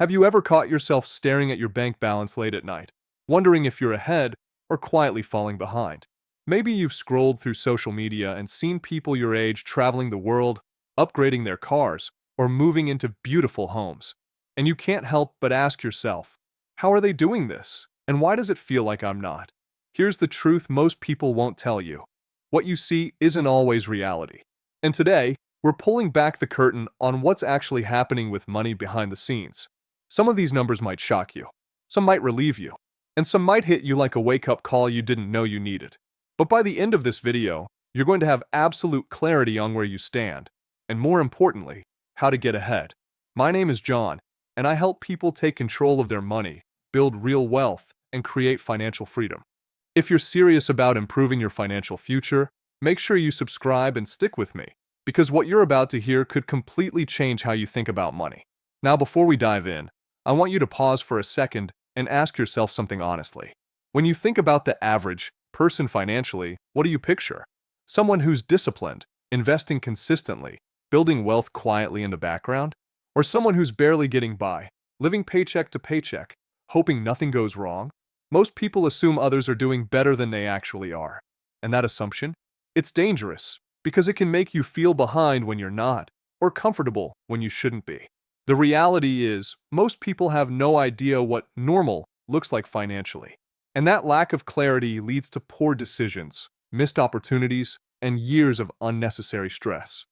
Have you ever caught yourself staring at your bank balance late at night, wondering if you're ahead or quietly falling behind? Maybe you've scrolled through social media and seen people your age traveling the world, upgrading their cars, or moving into beautiful homes. And you can't help but ask yourself, how are they doing this? And why does it feel like I'm not? Here's the truth most people won't tell you. What you see isn't always reality. And today, we're pulling back the curtain on what's actually happening with money behind the scenes. Some of these numbers might shock you, some might relieve you, and some might hit you like a wake-up call you didn't know you needed. But by the end of this video, you're going to have absolute clarity on where you stand, and more importantly, how to get ahead. My name is John, and I help people take control of their money, build real wealth, and create financial freedom. If you're serious about improving your financial future, make sure you subscribe and stick with me, because what you're about to hear could completely change how you think about money. Now, before we dive in, I want you to pause for a second and ask yourself something honestly. When you think about the average person financially, what do you picture? Someone who's disciplined, investing consistently, building wealth quietly in the background? Or someone who's barely getting by, living paycheck to paycheck, hoping nothing goes wrong? Most people assume others are doing better than they actually are. And that assumption? It's dangerous, because it can make you feel behind when you're not, or comfortable when you shouldn't be. The reality is, most people have no idea what normal looks like financially. And that lack of clarity leads to poor decisions, missed opportunities, and years of unnecessary stress.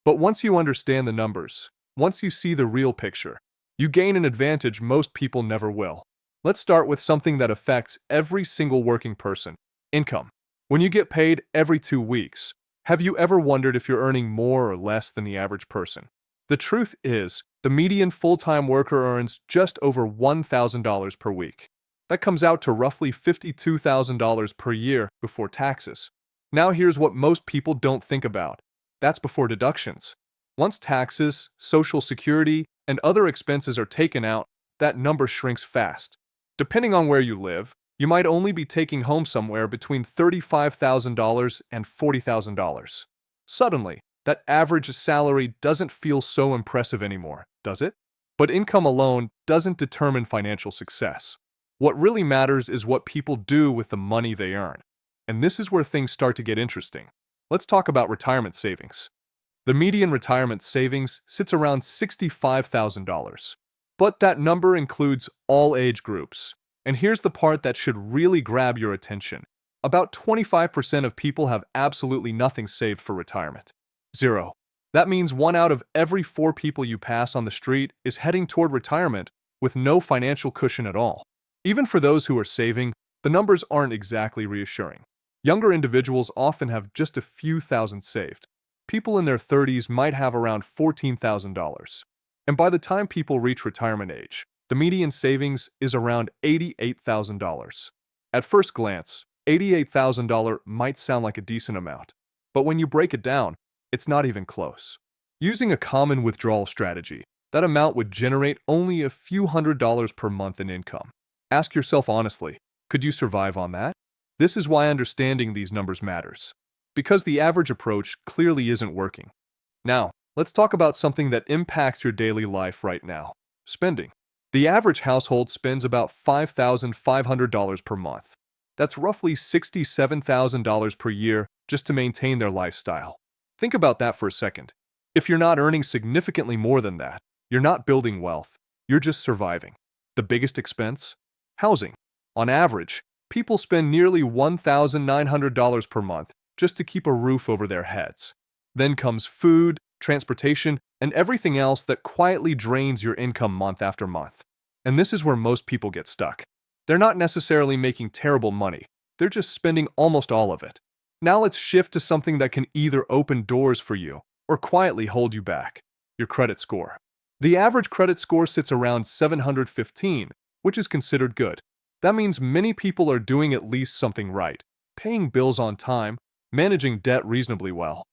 But once you understand the numbers, once you see the real picture, you gain an advantage most people never will. Let's start with something that affects every single working person: income. When you get paid every 2 weeks, have you ever wondered if you're earning more or less than the average person? The truth is, the median full-time worker earns just over $1,000 per week. That comes out to roughly $52,000 per year before taxes. Now here's what most people don't think about. That's before deductions. Once taxes, Social Security, and other expenses are taken out, that number shrinks fast. Depending on where you live, you might only be taking home somewhere between $35,000 and $40,000. Suddenly, that average salary doesn't feel so impressive anymore, does it? But income alone doesn't determine financial success. What really matters is what people do with the money they earn. And this is where things start to get interesting. Let's talk about retirement savings. The median retirement savings sits around $65,000. But that number includes all age groups. And here's the part that should really grab your attention. About 25% of people have absolutely nothing saved for retirement. Zero. That means 1 out of every 4 people you pass on the street is heading toward retirement with no financial cushion at all. Even for those who are saving, the numbers aren't exactly reassuring. Younger individuals often have just a few thousand saved. People in their 30s might have around $14,000. And by the time people reach retirement age, the median savings is around $88,000. At first glance, $88,000 might sound like a decent amount. But when you break it down, it's not even close. Using a common withdrawal strategy, that amount would generate only a few $100s per month in income. Ask yourself honestly, could you survive on that? This is why understanding these numbers matters. Because the average approach clearly isn't working. Now, let's talk about something that impacts your daily life right now: spending. The average household spends about $5,500 per month. That's roughly $67,000 per year just to maintain their lifestyle. Think about that for a second. If you're not earning significantly more than that, you're not building wealth, you're just surviving. The biggest expense? Housing. On average, people spend nearly $1,900 per month just to keep a roof over their heads. Then comes food, transportation, and everything else that quietly drains your income month after month. And this is where most people get stuck. They're not necessarily making terrible money, they're just spending almost all of it. Now let's shift to something that can either open doors for you or quietly hold you back: your credit score. The average credit score sits around 715, which is considered good. That means many people are doing at least something right, paying bills on time, managing debt reasonably well.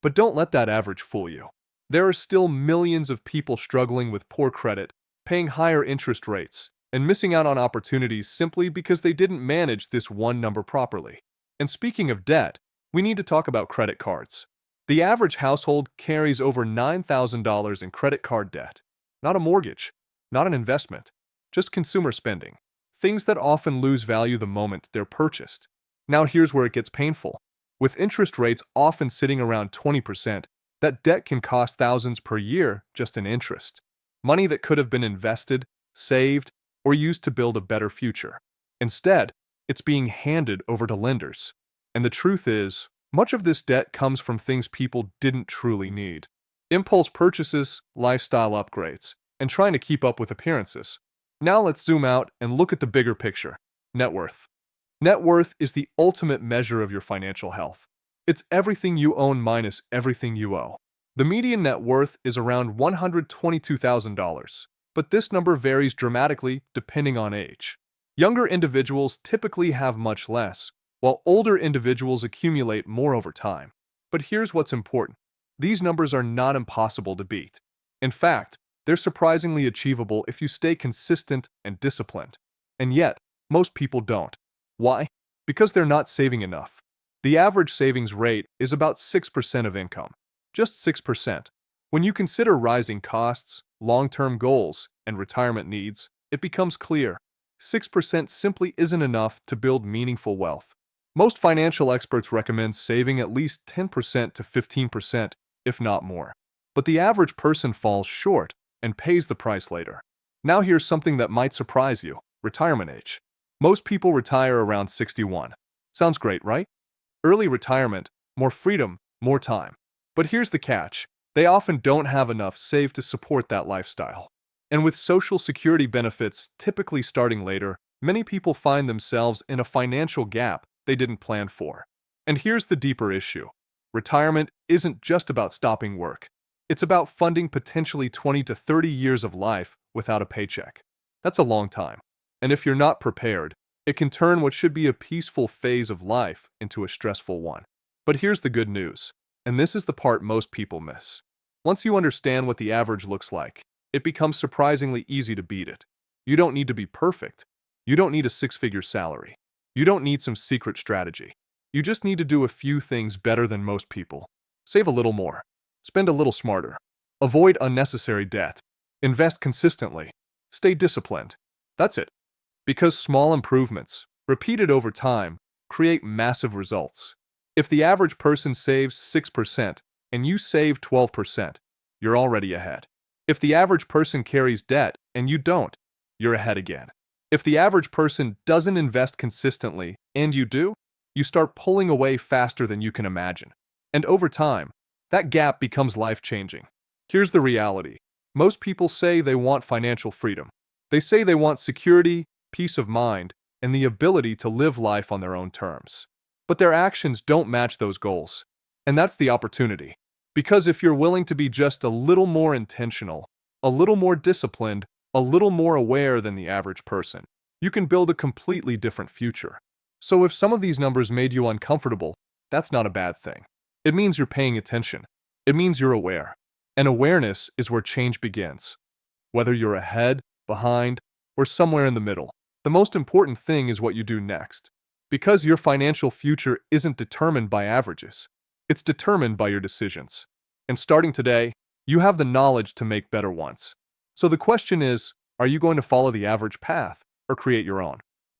But don't let that average fool you. There are still millions of people struggling with poor credit, paying higher interest rates, and missing out on opportunities simply because they didn't manage this one number properly. And speaking of debt, we need to talk about credit cards. The average household carries over $9,000 in credit card debt. Not a mortgage, not an investment, just consumer spending. Things that often lose value the moment they're purchased. Now here's where it gets painful. With interest rates often sitting around 20%, that debt can cost thousands per year just in interest. Money that could have been invested, saved, or used to build a better future. Instead, it's being handed over to lenders. And the truth is, much of this debt comes from things people didn't truly need. Impulse purchases, lifestyle upgrades, and trying to keep up with appearances. Now let's zoom out and look at the bigger picture. Net worth. Net worth is the ultimate measure of your financial health. It's everything you own minus everything you owe. The median net worth is around $122,000, but this number varies dramatically depending on age. Younger individuals typically have much less, while older individuals accumulate more over time. But here's what's important. These numbers are not impossible to beat. In fact, they're surprisingly achievable if you stay consistent and disciplined. And yet, most people don't. Why? Because they're not saving enough. The average savings rate is about 6% of income. Just 6%. When you consider rising costs, long-term goals, and retirement needs, it becomes clear. 6% simply isn't enough to build meaningful wealth. Most financial experts recommend saving at least 10% to 15%, if not more. But the average person falls short and pays the price later. Now here's something that might surprise you. Retirement age. Most people retire around 61. Sounds great, right? Early retirement, more freedom, more time. But here's the catch. They often don't have enough saved to support that lifestyle. And with Social Security benefits typically starting later, many people find themselves in a financial gap they didn't plan for. And here's the deeper issue. Retirement isn't just about stopping work. It's about funding potentially 20 to 30 years of life without a paycheck. That's a long time. And if you're not prepared, it can turn what should be a peaceful phase of life into a stressful one. But here's the good news, and this is the part most people miss. Once you understand what the average looks like, it becomes surprisingly easy to beat it. You don't need to be perfect. You don't need a six-figure salary. You don't need some secret strategy. You just need to do a few things better than most people. Save a little more. Spend a little smarter. Avoid unnecessary debt. Invest consistently. Stay disciplined. That's it. Because small improvements, repeated over time, create massive results. If the average person saves 6% and you save 12%, you're already ahead. If the average person carries debt and you don't, you're ahead again. If the average person doesn't invest consistently and you do, you start pulling away faster than you can imagine. And over time, that gap becomes life-changing. Here's the reality. Most people say they want financial freedom. They say they want security, peace of mind, and the ability to live life on their own terms. But their actions don't match those goals. And that's the opportunity. Because if you're willing to be just a little more intentional, a little more disciplined, a little more aware than the average person, you can build a completely different future. So if some of these numbers made you uncomfortable, that's not a bad thing. It means you're paying attention. It means you're aware. And awareness is where change begins. Whether you're ahead, behind, or somewhere in the middle, the most important thing is what you do next. Because your financial future isn't determined by averages. It's determined by your decisions. And starting today, you have the knowledge to make better ones. So the question is, are you going to follow the average path or create your own?